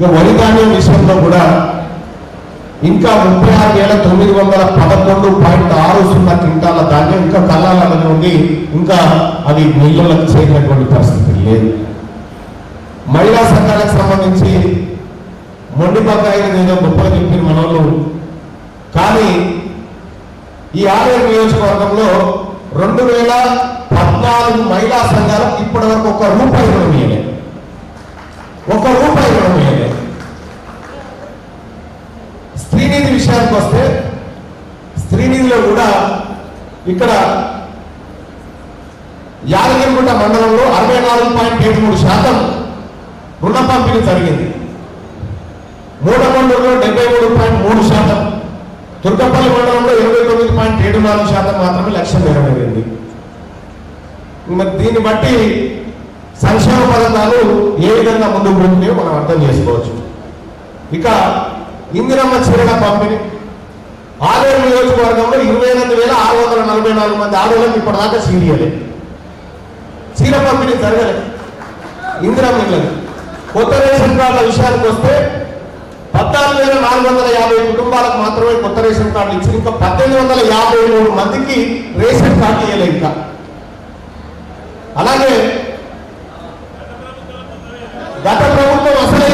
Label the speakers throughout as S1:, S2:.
S1: ఇక వరి ధాన్యం విషయంలో కూడా ఇంకా 36,911.60 క్వింటాల ధాన్యం ఇంకా కళ్ళాల నుండి ఇంకా అది మిల్లులకు చేరినటువంటి పరిస్థితి లేదు. మహిళా సంఘాలకు సంబంధించి మొండి బకాయిలు ఏదో గొప్పగా చెప్పిన మనోళ్ళు, కానీ ఈ ఆలయ నియోజకవర్గంలో 2014 మహిళా సంఘాలకు ఇప్పటి వరకు ₹1 రుణం ఇవ్వలేదు. ₹1 రుణం ఇవ్వలేదు. స్త్రీనిధి విషయానికి వస్తే స్త్రీనిధిలో కూడా ఇక్కడ యాదగిరిగుట్ట మండలంలో 64.73% రుణ పంపిణీ జరిగింది. మూడమండలంలో 73.3%, తుర్కపల్లి మండలంలో 29.74% మాత్రమే లక్ష్యం నెరవేరింది. మరి దీన్ని బట్టి సంక్షేమ పథకాలు ఏ విధంగా ముందుకు పోతున్నాయో మనం అర్థం చేసుకోవచ్చు. ఇక ఇందిరమ్మ చీరల పంపిణీ ఆలయ నియోజకవర్గంలో 28,644 మంది ఆడవాళ్ళకి ఇప్పటిదాకా సీరియలే చీర పంపిణీ జరగలేదు. ఇందిరమ్మ ఇళ్ళకి కొత్త రేషన్ కార్డుల విషయానికి వస్తే 14,450 కుటుంబాలకు మాత్రమే కొత్త రేషన్ కార్డులు ఇచ్చి ఇంకా 1,853 మందికి రేషన్ కార్డు ఇవ్వలేదు. ఇంకా అలాగే గత ప్రభుత్వం అసలే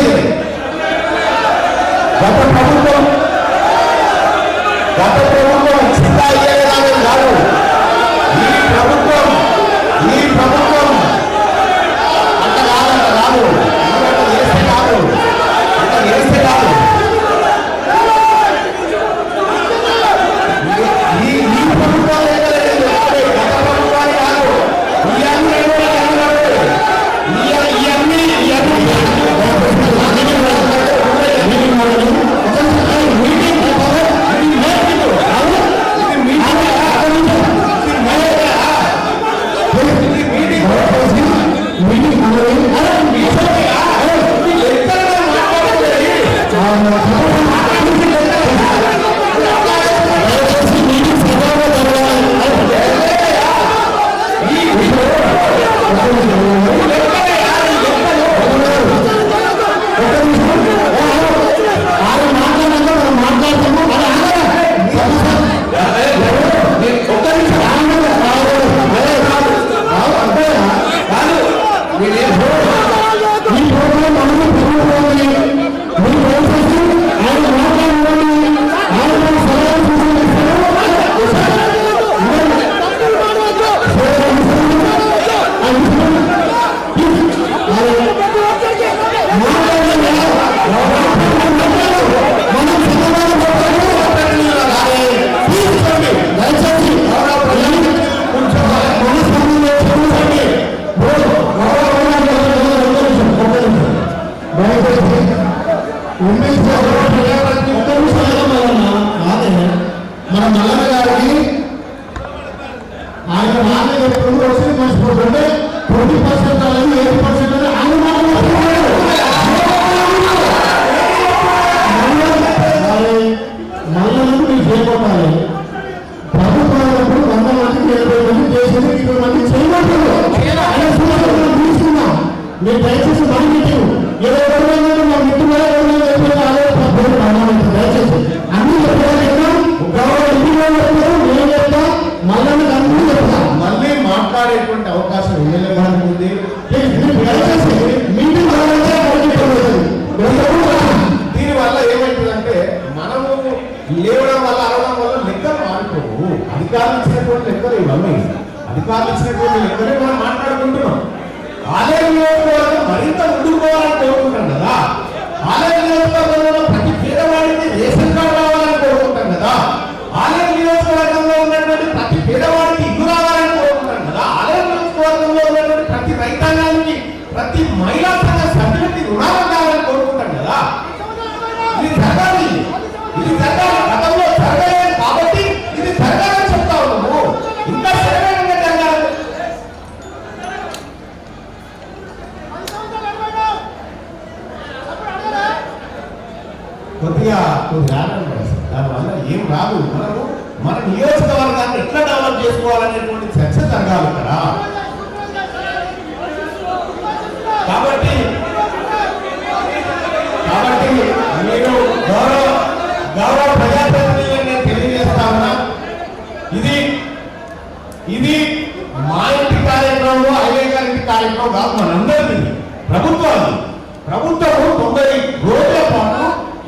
S1: గత ప్రభుత్వం చిత్తా అయ్యేదానే కాదు. ఈ ప్రభుత్వం అంత కాదు చేస్తే కాదు ఈ ప్రభుత్వం గత ప్రభుత్వాన్ని కాదు. అధికారులు ఇచ్చినటువంటి లెక్కలే మనం మాట్లాడుకుంటున్నాం. ఆలయ నియోజకవర్గం మరింత ముందుకు పోవాలని కోరుకుంటాం కదా. ఆలయ నియోజకవర్గంలో ప్రతి పేదవాడికి రేషన్ కార్డు రావాలని కోరుకుంటాం కదా. ఆలయ నియోజకవర్గంలో ఉన్నటువంటి ప్రతి పేదవాడికి ఇల్లు రావాలని కోరుకుంటాం కదా. ఆలయ నియోజకవర్గంలో ఉన్నటువంటి ప్రతి రైతాంగానికి ప్రతి మహిళా సంఘ సభ్యులకి రుణాలు కావాలని కోరుకుంటాం కదా. ఇది జరగాలి, ఇది జరగాలి. గతంలో జరగలేదు కాబట్టి ఇది జరగాలని చెప్తా ఉన్నాము. ఇంకా కొద్దిగా దానివల్ల ఏం రాదు. మనము మన నియోజకవర్గాన్ని ఎట్లా డెవలప్ చేసుకోవాలనేటువంటి చర్చ జరగాలి కదా. కాబట్టి నేను గౌరవ ప్రజాప్రతినిధులను నేను తెలియజేస్తా ఉన్నా, ఇది మా ఇంటి కార్యక్రమం, అయ్యే గారి కార్యక్రమం కాదు, మనందరిది. ప్రభుత్వం 90 రోజుల పాటు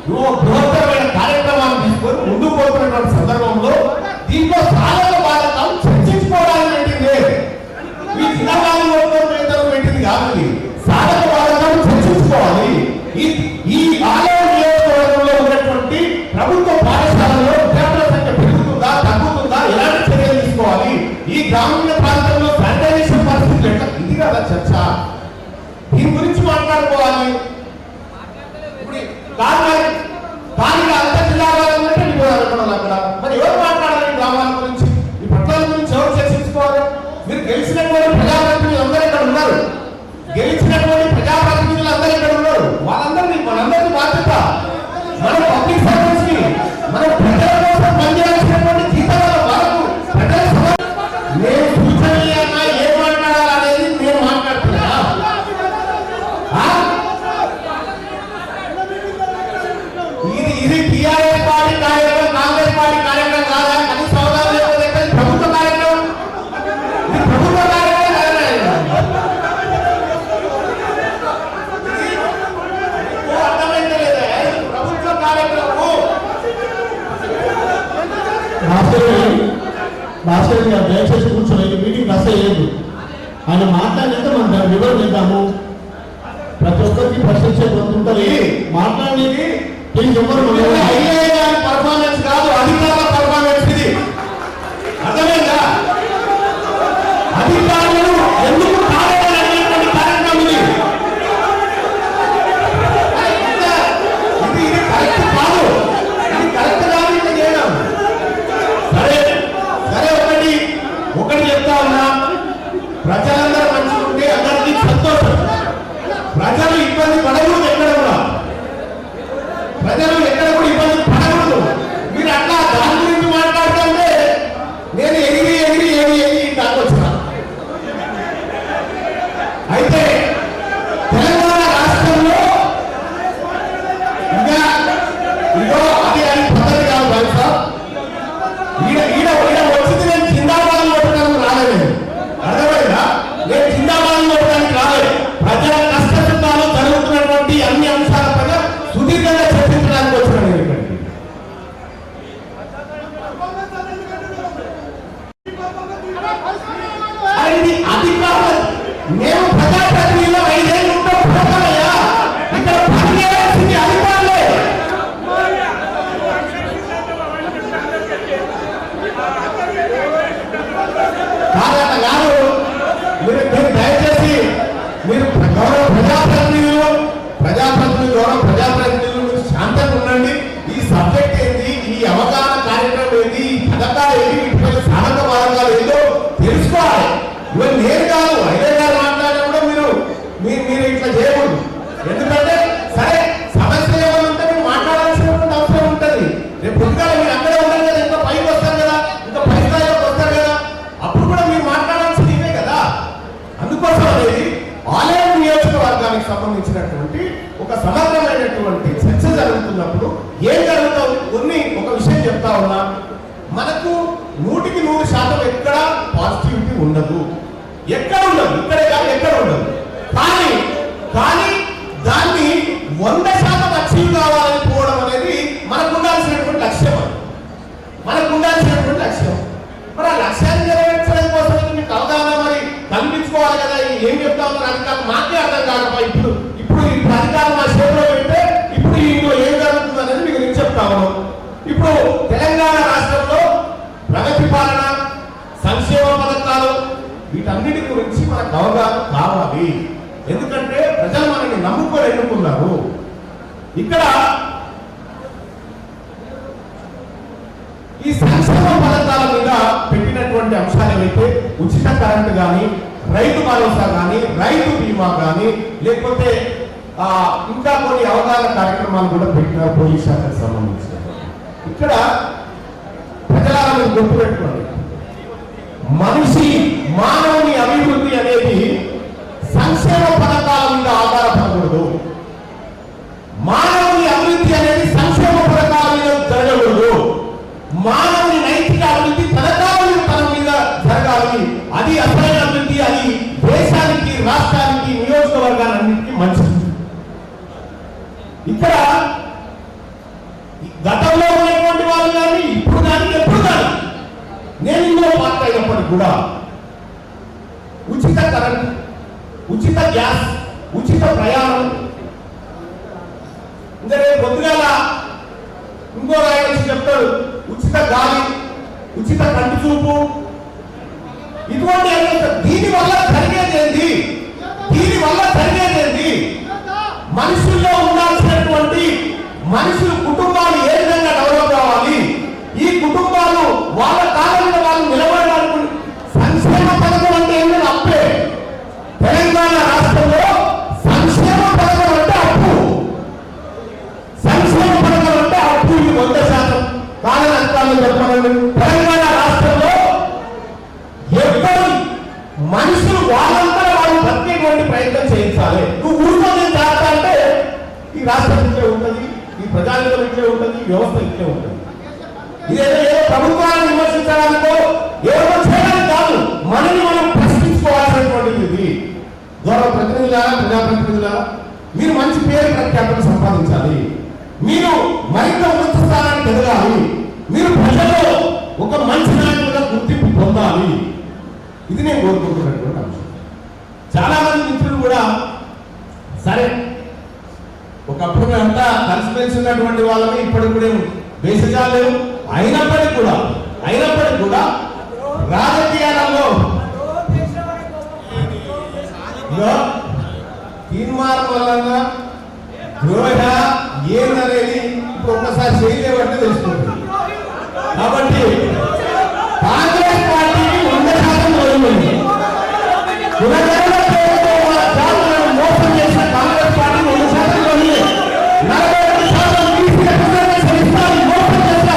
S1: బృహత్తరమైన కార్యక్రమాన్ని తీసుకొని ముందుకు పోతున్నటువంటి సందర్భంలో దీంట్లో సాధక బాధకాలు చర్చించుకోవడానికి పెట్టింది. ఈ దినవాళి పెట్టింది కాదు, సాధక బాధకాలు చర్చించుకోవాలి. ఈ ఆలయ నియోజకవర్గంలో ఉన్నటువంటి ప్రభుత్వ పాఠశాలలో విద్యార్థుల సంఖ్య పెరుగుతుందా తగ్గుతుందా, ఎలాంటి చర్యలు తీసుకోవాలి, ఈ గ్రామీణ ప్రాంతంలో శానిటైజేషన్ పరిస్థితులు ఎట్లా, ఇది కదా చర్చ. దీని గురించి మాట్లాడుకోవాలి. ఇప్పుడు కానీ అంత జిల్లాలో అక్కడ మరి ఎవరు మాట్లాడాలి? గ్రామాల గురించి, ఈ పట్టణాల గురించి ఎవరు చర్చించుకోవాలి? మీరు గెలిచినటువంటి ప్రజాప్రతినిధులు అందరూ ఇక్కడ ఉన్నారు, గెలిచినటువంటి ప్రజాప్రతినిధులు అందరూ ఇక్కడ ఉన్నారు. మనందరినీ బాధ్యత, మన పబ్లిక్ సర్వీస్ కి, మన ప్రజల కోసం పనిచేయాల్సినటువంటి జీతాల వరకు ప్రజల నేను సూచనీయంగా ఏం మాట్లాడాలనేది నేను మాట్లాడుతున్నా. ఇది టీఆర్ఎస్ పార్టీ కార్యక్రమం, కాంగ్రెస్ పార్టీ కార్యక్రమం కాదా? కనీస అవగాహన లేకపోతే ప్రభుత్వ కార్యక్రమం, ఇది ప్రభుత్వ కార్యక్రమం అర్థమైతే లేదా? ప్రభుత్వ కార్యక్రమం.
S2: భాస్కర్ గారు దయచేసి కూర్చోలేదు, మీటింగ్ అసలు ఆయన మాట్లాడితే మనం వివరణ ఇద్దాము. ప్రతి ఒక్కరికి ప్రశ్నించే ఉంటుంది, మాట్లాడేది
S1: పర్ఫార్మెన్స్ కాదు, అధికారుల పర్ఫార్మెన్స్ ఇది. అర్థమైందా? అధికారులు ఎందుకు కావాలనేటువంటి కార్యక్రమం ఇది. ఇది కరెక్ట్ కాదు, ఇది కరెక్ట్ కాదు. ఇది చేయడం సరే ఒకటి చెప్తా ఉన్నా, ప్రజలందరూ మంచిగా ఉంటే అందరికీ సంతోషం. ప్రజలు ఇబ్బంది పడకూడదు, ప్రజలు ఎక్కడ కూడా ఇబ్బంది పడకూడదు. మీరు అట్లా దాని గురించి మాట్లాడుతుంటే నేను ఎగిరి దాకొచ్చిన. అయితే తెలంగాణ రాష్ట్రంలో ఇదో అది పద్ధతి కాదు బయట. ఈడ వచ్చింది నేను జిందాబాద్ కొట్టడానికి రాలేదు. అర్థమైందా? నేను జిందాబాద్ కొట్టడానికి రాలేదు. ప్రజల కష్ట సుఖాలు జరుగుతున్నటువంటి అన్ని అంశాల పైన సుదీర్ఘంగా చర్చించడానికి వచ్చిన నేను ఇక్కడికి. ఇది అధికారులు, మేము ప్రజాప్రతినిధులు 5 ఏళ్ళు ఉంటాం. ఇక్కడ పనిచేయాల్సింది అధికారులే. కాదు, మీరు దయచేసి మీరు గౌరవ ప్రజాప్రతినిధులు శాంతంగా ఉండండి. ఈ సబ్జెక్ట్ ఏంటి, ఈ అవగాహన కార్యక్రమం ఏంటి, ఈ పథకాలు ఏంటి, వీటిపై సాధక బాధకాలు ఏదో తెలుసుకోవాలి. ఇవన్నీ నేను కాదు, ఐదే గారు మాట్లాడినప్పుడు మీరు ఇట్లా చేయకూడదు. ఎందుకంటే సరే సమస్య ఏమైనా ఉంటే మీరు మాట్లాడాల్సినటువంటి అవసరం ఉంటుంది. రేపు పొద్దుగా మీరు అక్కడే ఉంటారు కదా, ఇంకా పైకి వస్తారు కదా, ఇంకా పై స్థాయిలోకి వస్తారు కదా, అప్పుడు కూడా మీరు మాట్లాడాల్సింది ఇదే కదా. అందుకోసం అనేది ఆలయ నియోజకవర్గానికి సంబంధించినటువంటి ఒక సమగ్రమైనటువంటి చర్చ జరుగుతున్నప్పుడు ఏం జరుగుతుంది, ఒక విషయం చెప్తా ఉన్నా. మనకు 100% ఎక్కడ పాజిటివిటీ ఉండదు, ఎక్కడ ఉండదు, ఇక్కడే కాదు ఎక్కడ ఉండదు. కానీ దాన్ని 100% అచీవ్ కావాలని పోవడం అనేది మనకు ఉండాల్సినటువంటి లక్ష్యం. మరి ఆ లక్ష్యాన్ని నెరవేర్చడం కోసం మీకు అవగాహన మరి కల్పించుకోవాలి కదా. ఏం చెప్తా ఉన్నారు అధికారులు మాకే అర్థం కాకపోయి ఇప్పుడు ఈ అధికారులు మా చేతిలో పెడితే ఇప్పుడు ఇందులో ఏం జరుగుతుంది అనేది మీకు నేను చెప్తా ఉన్నాను. ఇప్పుడు తెలంగాణ రాష్ట్రంలో ప్రగతి పాలన, సంక్షేమ పథకాలు, వీటన్నిటి గురించి మనకు అవగాహన కావాలి. ఎందుకంటే ప్రజలు మనల్ని నమ్ముకొని ఎన్నుకున్నారు. ఇక్కడ ఈ సంక్షేమ పథకాల మీద పెట్టినటువంటి అంశాలు ఏవైతే ఉచిత కరెంటు కానీ, రైతు భరోసా కానీ, రైతు బీమా కానీ, లేకపోతే ఇంకా కొన్ని అవగాహన కార్యక్రమాలు కూడా పెట్టినారు పోలీస్ శాఖకు సంబంధించి. ఇక్కడ ప్రజలను మీరు గుర్తుపెట్టుకోండి, మానవుని అభివృద్ధి అనేది సంక్షేమ పథకాల మీద ఆధారపడకూడదు. మానవుని అభివృద్ధి అనేది ఇక్కడ గతంలో ఉన్నటువంటి వాళ్ళు కానీ ఇప్పుడు కానీ ఎప్పుడు కానీ నేను ఇందులో పార్ట్ అయినప్పటికీ కూడా ఉచిత కరెంట్, ఉచిత గ్యాస్, ఉచిత ప్రయాణం, ఇంకా రేపు పొద్దుగాల ఇంకో ఆయన వచ్చి చెప్తాడు ఉచిత గాలి, ఉచిత కంటి చూపు, ఇటువంటి దీనివల్ల జరిగేదేంటి? దీనివల్ల జరిగేదేంటి? మనుషుల్లో ఉండాల్సినటువంటి మనుషులు కుటుంబాలు ఏ విధంగా డెవలప్ కావాలి, ఈ కుటుంబాలు వాళ్ళ కాలం మీద వాళ్ళు నిలబడడానికి సంక్షేమ పథకం అంటే ఏంటంటే అప్పే. తెలంగాణ రాష్ట్రంలో సంక్షేమ పథకం అంటే అప్పు, సంక్షేమ పథకం అంటే అప్పు. ఇది 100% కాలం అంతాలను చెప్పాలండి. తెలంగాణ రాష్ట్రంలో ఎవ్వరు మనుషులు వాళ్ళంతా వాళ్ళు బతికేటువంటి ప్రయత్నం చేయించాలి. నువ్వు ఊరిలో నేను చేస్తా అంటే ఈ రాష్ట్రం ఇట్లే ఉంటుంది, ఈ ప్రజానికం ఇట్లే ఉంటుంది, ఈ వ్యవస్థ ఇట్లే ఉంటుంది. ఇదేదో ఏదో ప్రభుత్వాన్ని విమర్శించడానికో ఏదో చేయడానికి కాదు, మనని మనం ప్రశ్నించుకోవాల్సినటువంటిది ఇది. గౌరవ ప్రతినిధులారా, ప్రజాప్రతినిధులారా, మీరు మంచి పేరు ప్రఖ్యాతలు సంపాదించాలి, మీరు మరింత ఉన్నత స్థానానికి ఎదగాలి, మీరు ప్రజల్లో ఒక మంచి నాయకులుగా గుర్తింపు పొందాలి. ఇది నేను కోరుకుంటున్నటువంటి అంశం. చాలా మంది మిత్రులు కూడా సరే ఒకప్పుడు మేమంతా కలిసిమెలిసి ఉన్నటువంటి వాళ్ళని ఇప్పటికి కూడా వేసజాలు లేవు. అయినప్పటికీ కూడా రాజకీయాలలో తీర్మానం వల్ల ద్రోహ ఏందనేది ఇప్పుడు ఒక్కసారి చేయలేవంటే తెలుసుకుంటుంది. కాబట్టి కాంగ్రెస్ పార్టీకి 100% వదిలింది. మోసం చేసిన కాంగ్రెస్ పార్టీ 100% వదిలే 41% బీసీ రిజర్వేషన్ మోసం చేసిన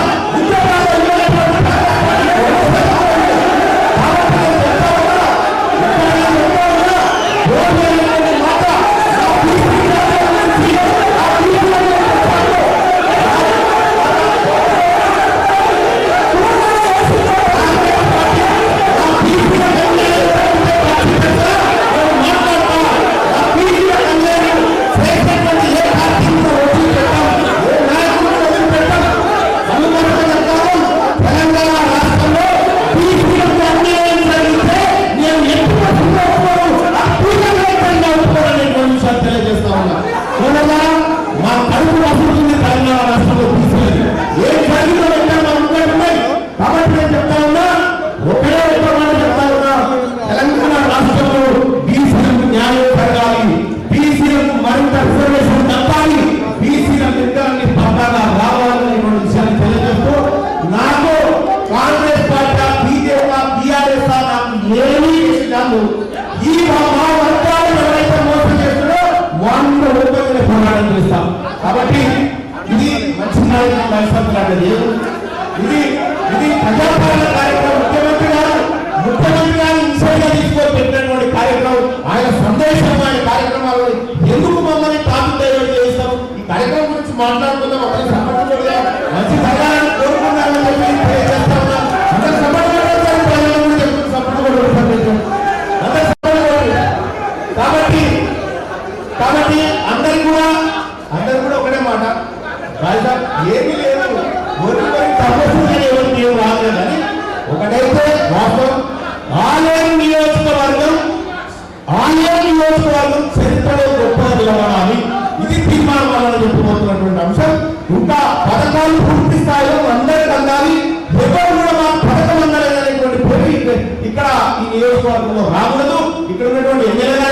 S1: కాబట్టి ఇది మంచి నాయకులు బయలుపరచాలి. ఇది ప్రజాపాలన కార్యక్రమం. ముఖ్యమంత్రి గారు ఇన్సైడ్గా తీసుకొని పెట్టినటువంటి కార్యక్రమం, ఆయన సందేశం, ఆయన కార్యక్రమాలు ఎందుకు మమ్మల్ని టాపిక్ డైవర్ట్ చేస్తాం? ఈ కార్యక్రమం గురించి మాట్లాడుకుందాం, ఒకరికి సంబంధించిన మంచి జరగాలని కోరుకున్నారని చెప్పి తెలియజేస్తా ఉన్నాం. అందరూ కాబట్టి అందరు కూడా ఒకటే మాట, ఏమీ లేదు, ఎవరికి ఏం రాలేదని ఒకటైతే వాస్తవం. ఆలయం నియోజకవర్గం చరిత్రలో గొప్పగా నిలబడాలి. ఇది తీర్మానం వల్ల చెప్పబోతున్నటువంటి అంశం. ఇంకా పథకాలు పూర్తి స్థాయిలో అందరికి అందాలి. ఎవరు కూడా మా పథకం అందరనేటువంటి పేరు ఇక్కడ ఈ నియోజకవర్గంలో రాకూడదు. ఇక్కడ ఉన్నటువంటి ఎమ్మెల్యే